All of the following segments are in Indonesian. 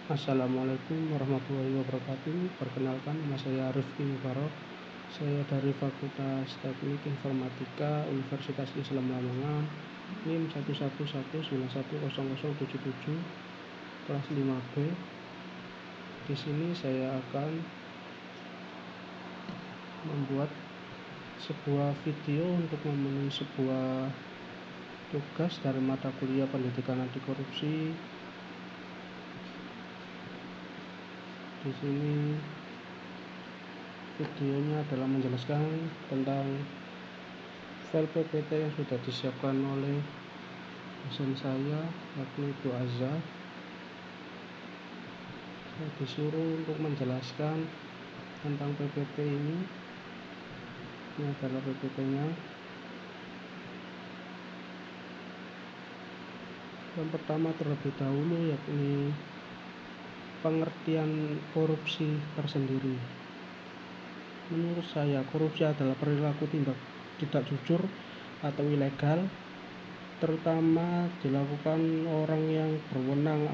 Assalamualaikum warahmatullahi wabarakatuh. Perkenalkan, nama saya Rifki Mubarok. Saya dari Fakultas Teknik Informatika Universitas Islam Lamongan, NIM 111910077, kelas 5B. Di sini saya akan membuat sebuah video untuk memenuhi sebuah tugas dari mata kuliah Pendidikan Anti Korupsi. Di sini videonya adalah menjelaskan tentang file PPT yang sudah disiapkan oleh dosen saya, yakni Bu Azza. Saya disuruh untuk menjelaskan tentang PPT ini. Ini adalah PPT-nya. Yang pertama terlebih dahulu yakni pengertian korupsi tersendiri. Menurut saya, korupsi adalah perilaku tindak tidak jujur atau ilegal, terutama dilakukan orang yang berwenang.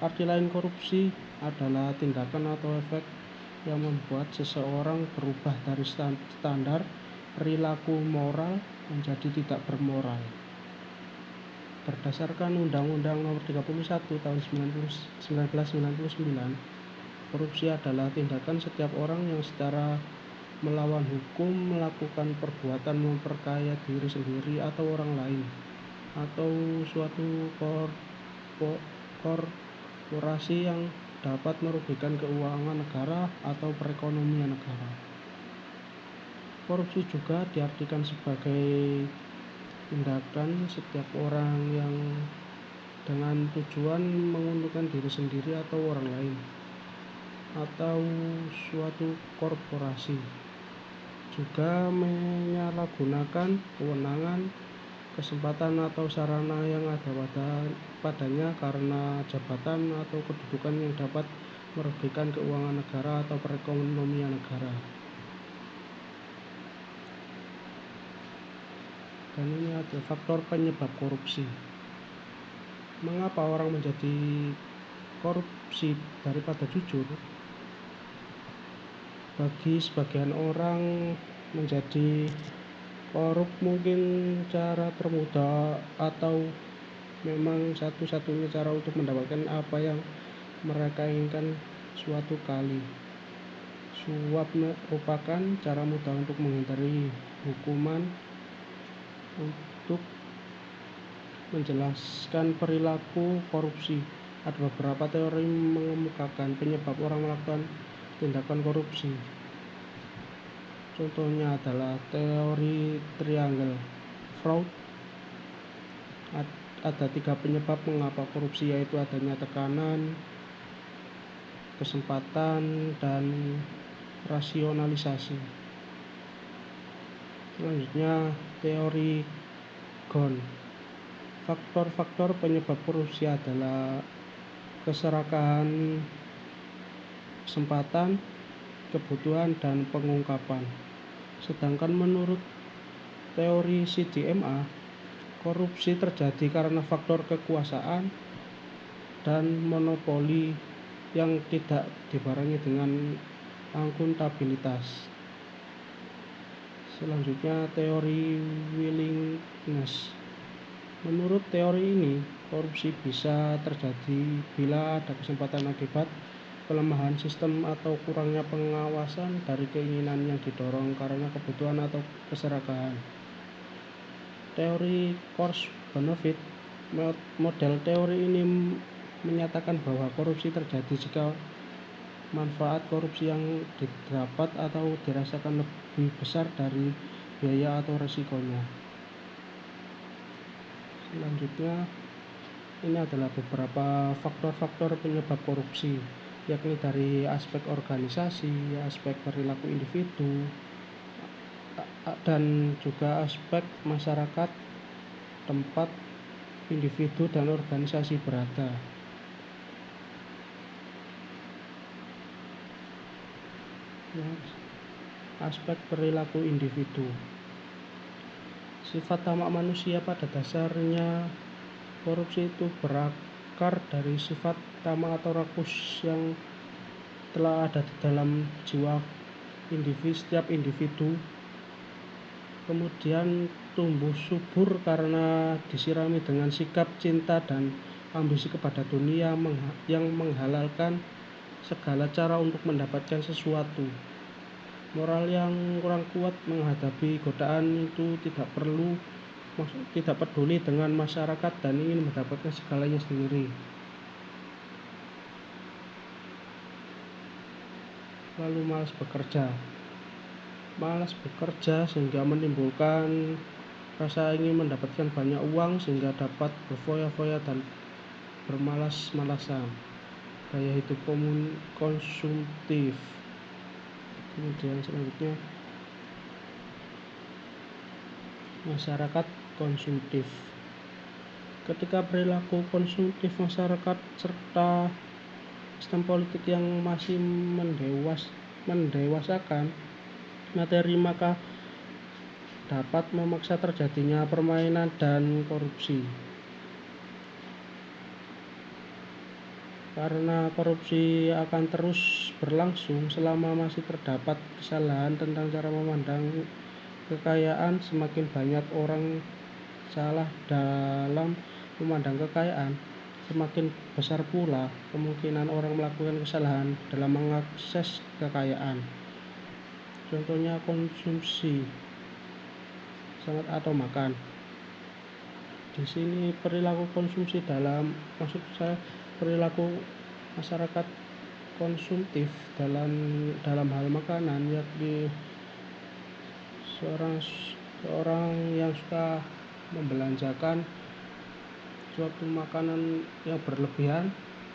Arti lain korupsi adalah tindakan atau efek yang membuat seseorang berubah dari standar perilaku moral menjadi tidak bermoral. Berdasarkan Undang-Undang Nomor 31 Tahun 1999, korupsi adalah tindakan setiap orang yang secara melawan hukum melakukan perbuatan memperkaya diri sendiri atau orang lain, atau suatu korporasi yang dapat merugikan keuangan negara atau perekonomian negara. Korupsi juga diartikan sebagai tindakan setiap orang yang dengan tujuan menguntungkan diri sendiri atau orang lain, atau suatu korporasi, juga menyalahgunakan kewenangan, kesempatan atau sarana yang ada padanya karena jabatan atau kedudukan yang dapat merugikan keuangan negara atau perekonomian negara. Dan ini adalah faktor penyebab korupsi. Mengapa orang menjadi korupsi daripada jujur? Bagi sebagian orang, menjadi korup mungkin cara termudah atau memang satu-satunya cara untuk mendapatkan apa yang mereka inginkan suatu kali. Suap merupakan cara mudah untuk menghindari hukuman. Untuk menjelaskan perilaku korupsi, ada beberapa teori mengemukakan penyebab orang melakukan tindakan korupsi. Contohnya adalah teori triangle fraud. Ada 3 penyebab mengapa korupsi, yaitu adanya tekanan, kesempatan, dan rasionalisasi. Selanjutnya, teori Ghosn. Faktor-faktor penyebab korupsi adalah keserakahan, kesempatan, kebutuhan, dan pengungkapan. Sedangkan menurut teori CDMA, korupsi terjadi karena faktor kekuasaan dan monopoli yang tidak dibarengi dengan akuntabilitas. Selanjutnya, teori willingness. Menurut teori ini, korupsi bisa terjadi bila ada kesempatan akibat kelemahan sistem atau kurangnya pengawasan dari keinginan yang didorong karena kebutuhan atau keserakahan. Teori cost benefit. Model teori ini menyatakan bahwa korupsi terjadi jika manfaat korupsi yang didapat atau dirasakan lebih besar dari biaya atau resikonya. Selanjutnya, ini adalah beberapa faktor-faktor penyebab korupsi, yakni dari aspek organisasi, aspek perilaku individu, dan juga aspek masyarakat, tempat individu dan organisasi berada. Aspek perilaku individu. Sifat tamak manusia pada dasarnya korupsi itu berakar dari sifat tamak atau rakus yang telah ada di dalam jiwa setiap individu, kemudian tumbuh subur karena disirami dengan sikap cinta dan ambisi kepada dunia yang menghalalkan segala cara untuk mendapatkan sesuatu. Moral yang kurang kuat menghadapi godaan itu tidak peduli dengan masyarakat dan ingin mendapatkan segalanya sendiri. Lalu malas bekerja sehingga menimbulkan rasa ingin mendapatkan banyak uang sehingga dapat berfoya-foya dan bermalas-malasan. Gaya hidup konsumtif. Kemudian selanjutnya masyarakat konsumtif. Ketika perilaku konsumtif masyarakat serta sistem politik yang masih mendewasakan materi, maka dapat memaksa terjadinya permainan dan korupsi. Karena korupsi akan terus berlangsung selama masih terdapat kesalahan tentang cara memandang kekayaan, semakin banyak orang salah dalam memandang kekayaan, semakin besar pula kemungkinan orang melakukan kesalahan dalam mengakses kekayaan. Contohnya konsumsi atau makan. Di sini perilaku konsumsi perilaku masyarakat konsumtif dalam hal makanan, yakni seorang yang suka membelanjakan suatu makanan yang berlebihan,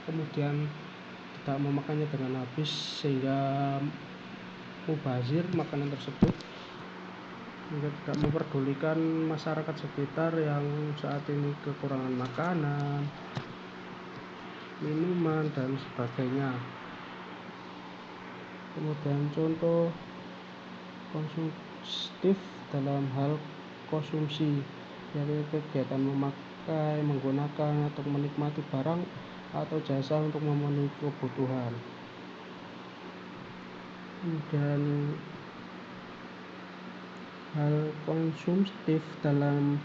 kemudian tidak memakannya dengan habis sehingga mubazir makanan tersebut, hingga tidak memperdulikan masyarakat sekitar yang saat ini kekurangan makanan, minuman, dan sebagainya. Kemudian contoh konsumtif dalam hal konsumsi, yaitu kegiatan memakai, menggunakan, atau menikmati barang atau jasa untuk memenuhi kebutuhan. Kemudian hal konsumtif dalam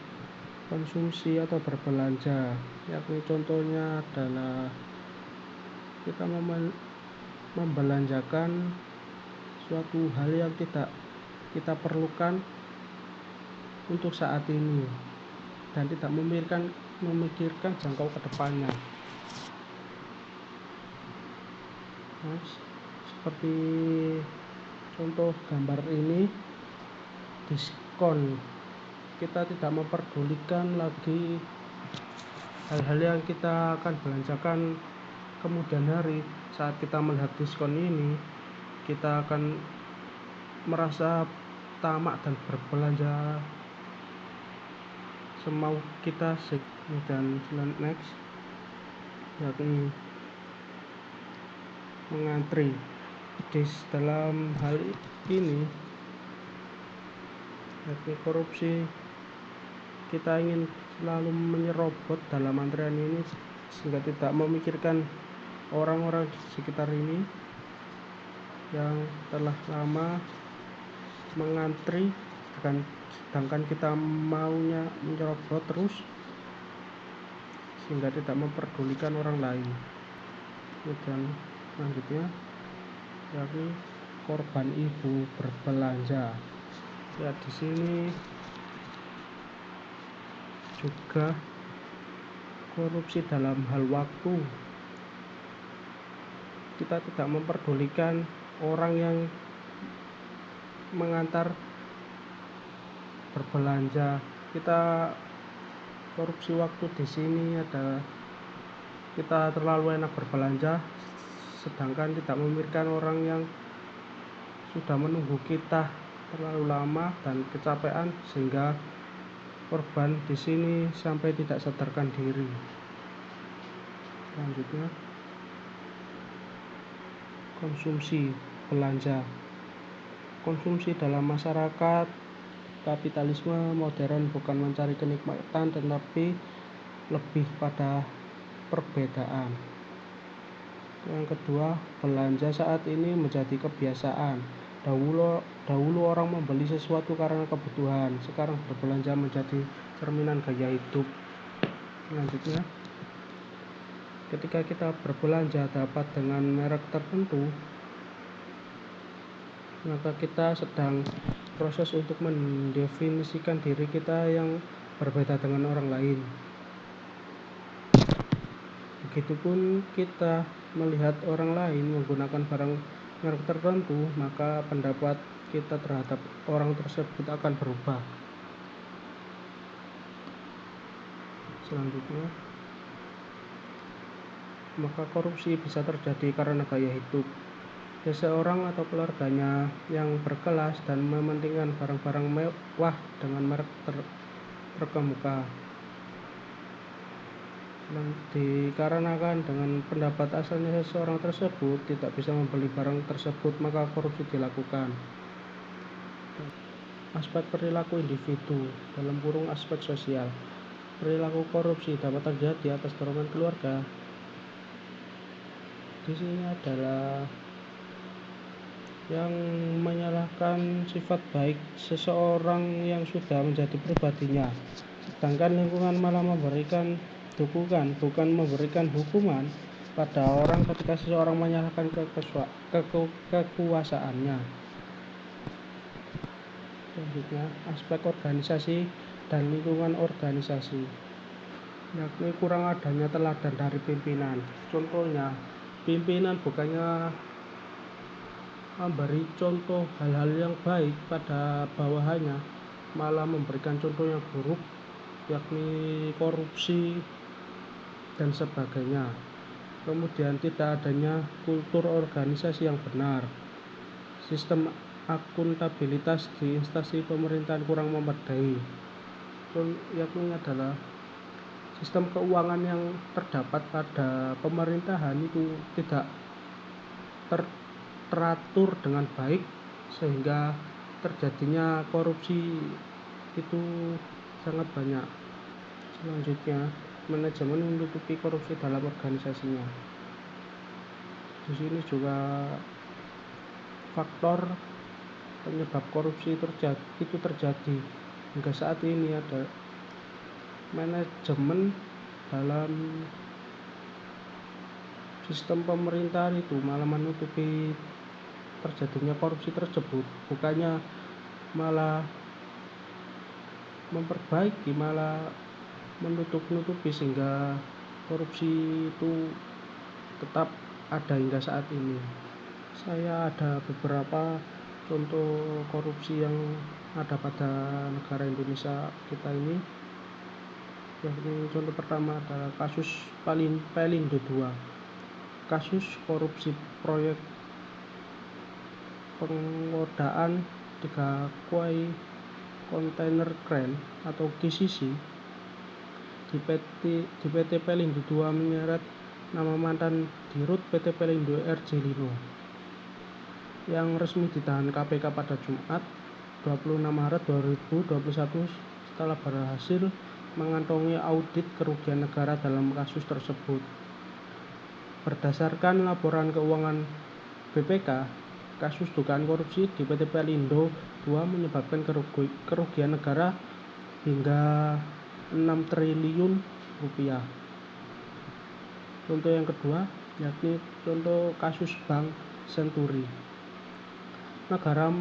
konsumsi atau berbelanja, yakni contohnya adalah kita membelanjakan suatu hal yang tidak kita perlukan untuk saat ini dan tidak memikirkan jangkau ke depannya. Seperti contoh gambar ini, diskon. Kita tidak memperdulikan lagi hal-hal yang kita akan belanjakan kemudian hari. Saat kita melihat diskon ini, kita akan merasa tamak dan berbelanja semau kita. Dan next, yakni mengantri. Dalam hal ini yakni korupsi, kita ingin selalu menyerobot dalam antrian ini sehingga tidak memikirkan orang-orang di sekitar ini yang telah lama mengantri, sedangkan kita maunya menyerobot terus sehingga tidak memperdulikan orang lain. Kemudian selanjutnya yakni korban ibu berbelanja. Ya, di sini juga korupsi dalam hal waktu. Kita tidak memperdulikan orang yang mengantar berbelanja. Kita korupsi waktu di sini adalah kita terlalu enak berbelanja, sedangkan tidak memikirkan orang yang sudah menunggu kita terlalu lama dan kecapean, sehingga korban di sini sampai tidak sadarkan diri. Selanjutnya, konsumsi belanja. Konsumsi dalam masyarakat kapitalisme modern bukan mencari kenikmatan, tetapi lebih pada perbedaan. Yang kedua, belanja saat ini menjadi kebiasaan. Dahulu orang membeli sesuatu karena kebutuhan, sekarang berbelanja menjadi cerminan gaya hidup. Selanjutnya, ketika kita berbelanja dapat dengan merek tertentu, maka kita sedang proses untuk mendefinisikan diri kita yang berbeda dengan orang lain. Begitupun kita melihat orang lain menggunakan barang merek tertentu, maka pendapat kita terhadap orang tersebut akan berubah. Selanjutnya, maka korupsi bisa terjadi karena gaya hidup. Seseorang atau keluarganya yang berkelas dan mementingkan barang-barang mewah dengan merek terkemuka. Dikarenakan dengan pendapat asalnya seseorang tersebut tidak bisa membeli barang tersebut, maka korupsi dilakukan. Aspek perilaku individu dalam kurung aspek sosial. Perilaku korupsi dapat terjadi atas dorongan keluarga. Di sini adalah yang menyalahkan sifat baik seseorang yang sudah menjadi pribadinya, sedangkan lingkungan malah memberikan dukungan, bukan memberikan hukuman pada orang ketika seseorang menyalahkan kekuasaannya. Selanjutnya, aspek organisasi dan lingkungan organisasi, yakni kurang adanya teladan dari pimpinan. Contohnya, pimpinan bukannya memberi contoh hal-hal yang baik pada bawahannya, malah memberikan contoh yang buruk, yakni korupsi dan sebagainya. Kemudian tidak adanya kultur organisasi yang benar. Sistem akuntabilitas di instansi pemerintahan kurang memadai. Yakni adalah sistem keuangan yang terdapat pada pemerintahan itu tidak teratur dengan baik, sehingga terjadinya korupsi itu sangat banyak. Selanjutnya, manajemen menutupi korupsi dalam organisasinya. Di sini juga faktor penyebab korupsi itu terjadi hingga saat ini ada manajemen dalam sistem pemerintahan itu malah menutupi terjadinya korupsi tersebut, bukannya malah memperbaiki, malah menutup-nutupi sehingga korupsi itu tetap ada hingga saat ini. Saya ada beberapa contoh korupsi yang ada pada negara Indonesia kita ini. Yang contoh pertama adalah kasus Pelindo II, kasus korupsi proyek pengodaan 3 kuai kontainer kren atau KCC di PT Pelindo II menyeret nama mantan Dirut PT Pelindo R.J. Lino yang resmi ditahan KPK pada Jumat 26 Maret 2021 setelah berhasil mengantongi audit kerugian negara dalam kasus tersebut. Berdasarkan laporan keuangan BPK, kasus dugaan korupsi di PT Pelindo II menyebabkan kerugian negara hingga 6 triliun rupiah. Contoh yang kedua, yakni contoh kasus Bank Senturi. Negara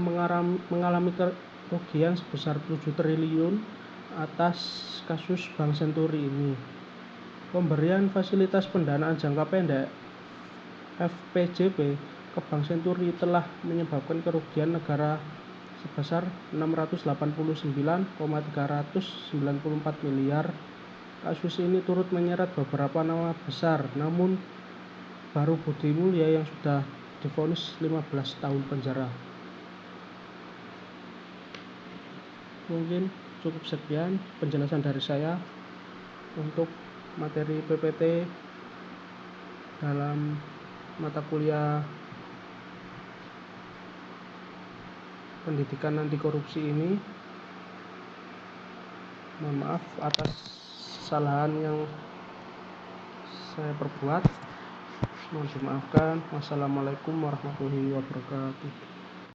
mengalami kerugian sebesar 7 triliun atas kasus Bank Senturi ini. Pemberian fasilitas pendanaan jangka pendek FPJP ke Bank Senturi telah menyebabkan kerugian negara sebesar 689,394 miliar. Kasus ini turut menyeret beberapa nama besar, namun baru Budi Mulya yang sudah divonis 15 tahun penjara. Mungkin cukup sekian penjelasan dari saya untuk materi PPT dalam mata kuliah pendidikan anti korupsi ini. Mohon maaf atas kesalahan yang saya perbuat. Mohon dimaafkan. Wassalamualaikum warahmatullahi wabarakatuh.